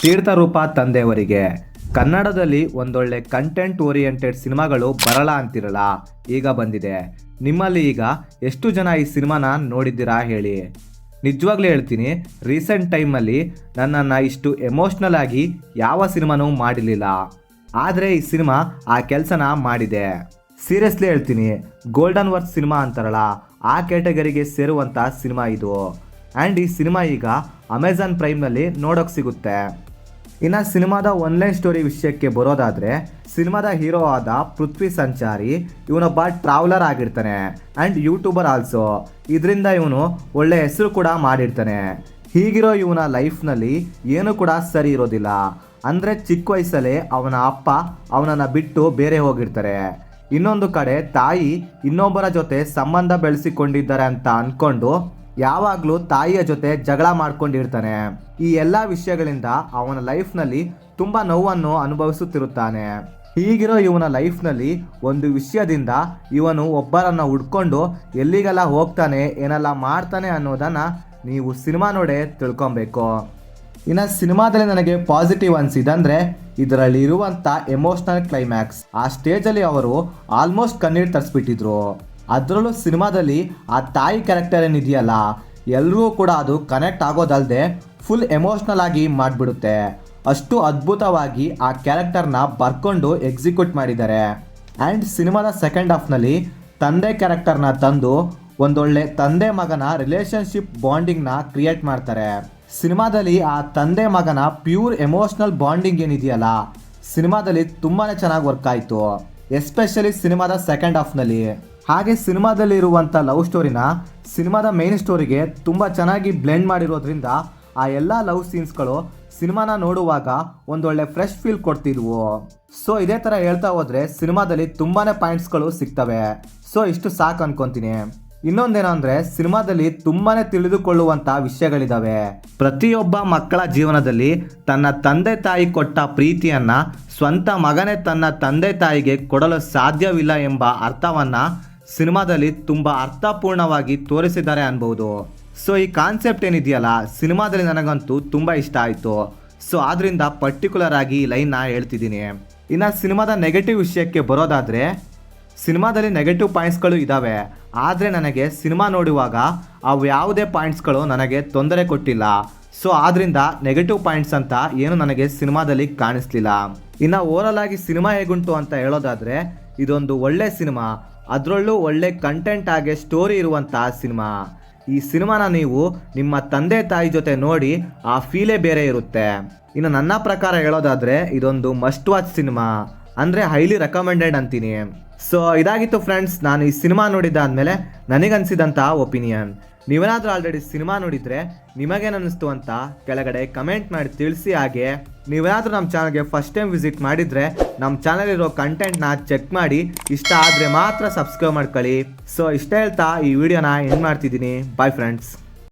ತೀರ್ಥರೂಪ ತಂದೆಯವರಿಗೆ ಕನ್ನಡದಲ್ಲಿ ಒಂದೊಳ್ಳೆ content oriented ಸಿನಿಮಾಗಳು ಬರಲ್ಲ ಅಂತಿರಲ್ಲ, ಈಗ ಬಂದಿದೆ. ನಿಮ್ಮಲ್ಲಿ ಈಗ ಎಷ್ಟು ಜನ ಈ ಸಿನಿಮಾನ ನೋಡಿದ್ದೀರಾ ಹೇಳಿ. ನಿಜವಾಗ್ಲೂ ಹೇಳ್ತೀನಿ, ರೀಸೆಂಟ್ ಟೈಮಲ್ಲಿ ನನ್ನನ್ನು ಇಷ್ಟು ಎಮೋಷ್ನಲ್ ಆಗಿ ಯಾವ ಸಿನಿಮಾನೂ ಮಾಡಿರಲಿಲ್ಲ. ಆದರೆ ಈ ಸಿನಿಮಾ ಆ ಕೆಲಸನ ಮಾಡಿದೆ. ಸೀರಿಯಸ್ಲಿ ಹೇಳ್ತೀನಿ, ಗೋಲ್ಡನ್ ವರ್ತ್ ಸಿನಿಮಾ ಅಂತಾರಲ್ಲ, ಆ ಕ್ಯಾಟಗರಿಗೆ ಸೇರುವಂಥ ಸಿನಿಮಾ ಇದು. ಆ್ಯಂಡ್ ಈ ಸಿನಿಮಾ ಈಗ ಅಮೆಝಾನ್ ಪ್ರೈಮ್ನಲ್ಲಿ ನೋಡೋಕೆ ಸಿಗುತ್ತೆ. ಇನ್ನು ಸಿನಿಮಾದ ಒನ್ಲೈನ್ ಸ್ಟೋರಿ ವಿಷಯಕ್ಕೆ ಬರೋದಾದರೆ, ಸಿನಿಮಾದ ಹೀರೋ ಆದ ಪೃಥ್ವಿ ಸಂಚಾರಿ ಇವನೊಬ್ಬ ಟ್ರಾವೆಲರ್ ಆಗಿರ್ತಾನೆ ಆ್ಯಂಡ್ ಯೂಟ್ಯೂಬರ್ ಆಲ್ಸೋ. ಇದರಿಂದ ಇವನು ಒಳ್ಳೆ ಹೆಸರು ಕೂಡ ಮಾಡಿರ್ತಾನೆ. ಹೀಗಿರೋ ಇವನ ಲೈಫ್ನಲ್ಲಿ ಏನೂ ಕೂಡ ಸರಿ ಇರೋದಿಲ್ಲ. ಅಂದರೆ ಚಿಕ್ಕ ವಯಸ್ಸಲ್ಲೇ ಅವನ ಅಪ್ಪ ಅವನನ್ನು ಬಿಟ್ಟು ಬೇರೆ ಹೋಗಿರ್ತಾರೆ. ಇನ್ನೊಂದು ಕಡೆ ತಾಯಿ ಇನ್ನೊಬ್ಬರ ಜೊತೆ ಸಂಬಂಧ ಬೆಳೆಸಿಕೊಂಡಿದ್ದಾರೆ ಅಂತ ಅಂದ್ಕೊಂಡು ಯಾವಾಗಲೂ ತಾಯಿಯ ಜೊತೆ ಜಗಳ ಮಾಡ್ಕೊಂಡಿರ್ತಾನೆ. ಈ ಎಲ್ಲ ವಿಷಯಗಳಿಂದ ಅವನ ಲೈಫ್ನಲ್ಲಿ ತುಂಬ ನೋವನ್ನು ಅನುಭವಿಸುತ್ತಿರುತ್ತಾನೆ. ಹೀಗಿರೋ ಇವನ ಲೈಫ್ನಲ್ಲಿ ಒಂದು ವಿಷಯದಿಂದ ಇವನು ಒಬ್ಬರನ್ನು ಹುಡ್ಕೊಂಡು ಎಲ್ಲಿಗೆಲ್ಲ ಹೋಗ್ತಾನೆ, ಏನೆಲ್ಲ ಮಾಡ್ತಾನೆ ಅನ್ನೋದನ್ನು ನೀವು ಸಿನಿಮಾ ನೋಡೇ ತಿಳ್ಕೊಬೇಕು. ಇನ್ನು ಸಿನಿಮಾದಲ್ಲಿ ನನಗೆ ಪಾಸಿಟಿವ್ ಅನಿಸಿದಂದರೆ ಇದರಲ್ಲಿ ಇರುವಂಥ ಎಮೋಷ್ನಲ್ ಕ್ಲೈಮ್ಯಾಕ್ಸ್. ಆ ಸ್ಟೇಜಲ್ಲಿ ಅವರು ಆಲ್ಮೋಸ್ಟ್ ಕಣ್ಣೀರು ತರಿಸ್ಬಿಟ್ಟಿದ್ರು. ಅದರಲ್ಲೂ ಸಿನಿಮಾದಲ್ಲಿ ಆ ತಾಯಿ ಕ್ಯಾರೆಕ್ಟರ್ ಏನಿದೆಯಲ್ಲ, ಎಲ್ರಿಗೂ ಕೂಡ ಅದು ಕನೆಕ್ಟ್ ಆಗೋದಲ್ಲದೆ ಫುಲ್ ಎಮೋಷ್ನಲ್ ಆಗಿ ಮಾಡಿಬಿಡುತ್ತೆ. ಅಷ್ಟು ಅದ್ಭುತವಾಗಿ ಆ ಕ್ಯಾರೆಕ್ಟರ್ನ ಬರ್ಕೊಂಡು ಎಕ್ಸಿಕ್ಯೂಟ್ ಮಾಡಿದ್ದಾರೆ. ಆ್ಯಂಡ್ ಸಿನಿಮಾದ ಸೆಕೆಂಡ್ ಹಾಫ್ನಲ್ಲಿ ತಂದೆ ಕ್ಯಾರೆಕ್ಟರ್ನ ತಂದು ಒಂದೊಳ್ಳೆ ತಂದೆ ಮಗನ ರಿಲೇಷನ್ಶಿಪ್ ಬಾಂಡಿಂಗ್ನ ಕ್ರಿಯೇಟ್ ಮಾಡ್ತಾರೆ. ಸಿನಿಮಾದಲ್ಲಿ ಆ ತಂದೆ ಮಗನ ಪ್ಯೂರ್ ಎಮೋಷ್ನಲ್ ಬಾಂಡಿಂಗ್ ಏನಿದೆಯಲ್ಲ, ಸಿನಿಮಾದಲ್ಲಿ ತುಂಬಾ ಚೆನ್ನಾಗಿ ವರ್ಕ್ ಆಯಿತು, ಎಸ್ಪೆಷಲಿ ಸಿನಿಮಾದ ಸೆಕೆಂಡ್ ಹಾಫ್ನಲ್ಲಿ. ಹಾಗೆ ಸಿನಿಮಾದಲ್ಲಿ ಇರುವಂಥ ಲವ್ ಸ್ಟೋರಿನ ಸಿನಿಮಾದ ಮೇನ್ ಸ್ಟೋರಿಗೆ ತುಂಬ ಚೆನ್ನಾಗಿ ಬ್ಲೆಂಡ್ ಮಾಡಿರೋದ್ರಿಂದ ಆ ಎಲ್ಲ ಲವ್ ಸೀನ್ಸ್ಗಳು ಸಿನಿಮಾನ ನೋಡುವಾಗ ಒಂದೊಳ್ಳೆ ಫ್ರೆಶ್ ಫೀಲ್ ಕೊಡ್ತಿದ್ವು. ಸೊ ಇದೇ ಥರ ಹೇಳ್ತಾ ಹೋದರೆ ಸಿನಿಮಾದಲ್ಲಿ ತುಂಬಾ ಪಾಯಿಂಟ್ಸ್ಗಳು ಸಿಗ್ತವೆ. ಸೊ ಇಷ್ಟು ಸಾಕು ಅನ್ಕೊತೀನಿ. ಇನ್ನೊಂದೇನು ಅಂದರೆ, ಸಿನಿಮಾದಲ್ಲಿ ತುಂಬಾ ತಿಳಿದುಕೊಳ್ಳುವಂಥ ವಿಷಯಗಳಿದ್ದಾವೆ. ಪ್ರತಿಯೊಬ್ಬ ಮಕ್ಕಳ ಜೀವನದಲ್ಲಿ ತನ್ನ ತಂದೆ ತಾಯಿ ಕೊಟ್ಟ ಪ್ರೀತಿಯನ್ನು ಸ್ವಂತ ಮಗನೇ ತನ್ನ ತಂದೆ ತಾಯಿಗೆ ಕೊಡಲು ಸಾಧ್ಯವಿಲ್ಲ ಎಂಬ ಅರ್ಥವನ್ನು ಸಿನಿಮಾದಲ್ಲಿ ತುಂಬ ಅರ್ಥಪೂರ್ಣವಾಗಿ ತೋರಿಸಿದ್ದಾರೆ ಅನ್ಬೋದು. ಸೊ ಈ ಕಾನ್ಸೆಪ್ಟ್ ಏನಿದೆಯಲ್ಲ, ಸಿನಿಮಾದಲ್ಲಿ ನನಗಂತೂ ತುಂಬ ಇಷ್ಟ ಆಯಿತು. ಸೊ ಆದ್ದರಿಂದ ಪರ್ಟಿಕ್ಯುಲರ್ ಆಗಿ ಈ ಲೈನ್ನ ಹೇಳ್ತಿದ್ದೀನಿ. ಇನ್ನು ಸಿನಿಮಾದ ನೆಗೆಟಿವ್ ವಿಷಯಕ್ಕೆ ಬರೋದಾದರೆ, ಸಿನಿಮಾದಲ್ಲಿ ನೆಗೆಟಿವ್ ಪಾಯಿಂಟ್ಸ್ಗಳು ಇದ್ದಾವೆ. ಆದರೆ ನನಗೆ ಸಿನಿಮಾ ನೋಡುವಾಗ ಅವು ಯಾವುದೇ ಪಾಯಿಂಟ್ಸ್ಗಳು ನನಗೆ ತೊಂದರೆ ಕೊಟ್ಟಿಲ್ಲ. ಸೊ ಆದ್ದರಿಂದ ನೆಗೆಟಿವ್ ಪಾಯಿಂಟ್ಸ್ ಅಂತ ಏನು ನನಗೆ ಸಿನಿಮಾದಲ್ಲಿ ಕಾಣಿಸ್ಲಿಲ್ಲ. ಇನ್ನು ಓವರಾಲ್ ಆಗಿ ಸಿನಿಮಾ ಹೇಗುಂಟು ಅಂತ ಹೇಳೋದಾದರೆ, ಇದೊಂದು ಒಳ್ಳೆ ಸಿನಿಮಾ, ಅದರಲ್ಲೂ ಒಳ್ಳೆ ಕಂಟೆಂಟ್ ಆಗಿ ಸ್ಟೋರಿ ಇರುವಂಥ ಸಿನಿಮಾ. ಈ ಸಿನಿಮಾನ ನೀವು ನಿಮ್ಮ ತಂದೆ ತಾಯಿ ಜೊತೆ ನೋಡಿ ಆ ಫೀಲೇ ಬೇರೆ ಇರುತ್ತೆ. ಇನ್ನು ನನ್ನ ಪ್ರಕಾರ ಹೇಳೋದಾದರೆ ಇದೊಂದು ಮಸ್ಟ್ ವಾಚ್ ಸಿನಿಮಾ, ಅಂದರೆ ಹೈಲಿ ರೆಕಮೆಂಡೆಡ್ ಅಂತೀನಿ. ಸೊ ಇದಾಗಿತ್ತು ಫ್ರೆಂಡ್ಸ್, ನಾನು ಈ ಸಿನಿಮಾ ನೋಡಿದ್ದಾದಮೇಲೆ ನನಗನ್ಸಿದಂಥ ಒಪಿನಿಯನ್. ನೀವೇನಾದರೂ ಆಲ್ರೆಡಿ ಸಿನಿಮಾ ನೋಡಿದರೆ ನಿಮಗೇನಿಸ್ತು ಅಂತ ಕೆಳಗಡೆ ಕಮೆಂಟ್ ಮಾಡಿ ತಿಳಿಸಿ. ಹಾಗೆ ನೀವೇನಾದರೂ ನಮ್ಮ ಚಾನಲ್ಗೆ ಫಸ್ಟ್ ಟೈಮ್ ವಿಸಿಟ್ ಮಾಡಿದರೆ ನಮ್ಮ ಚಾನಲಿರೋ ಕಂಟೆಂಟ್ನ ಚೆಕ್ ಮಾಡಿ, ಇಷ್ಟ ಆದರೆ ಮಾತ್ರ ಸಬ್ಸ್ಕ್ರೈಬ್ ಮಾಡ್ಕೊಳ್ಳಿ. ಸೊ ಇಷ್ಟ ಹೇಳ್ತಾ ಈ ವಿಡಿಯೋನ ಎಂಡ್ ಮಾಡ್ತಿದ್ದೀನಿ. Bye friends.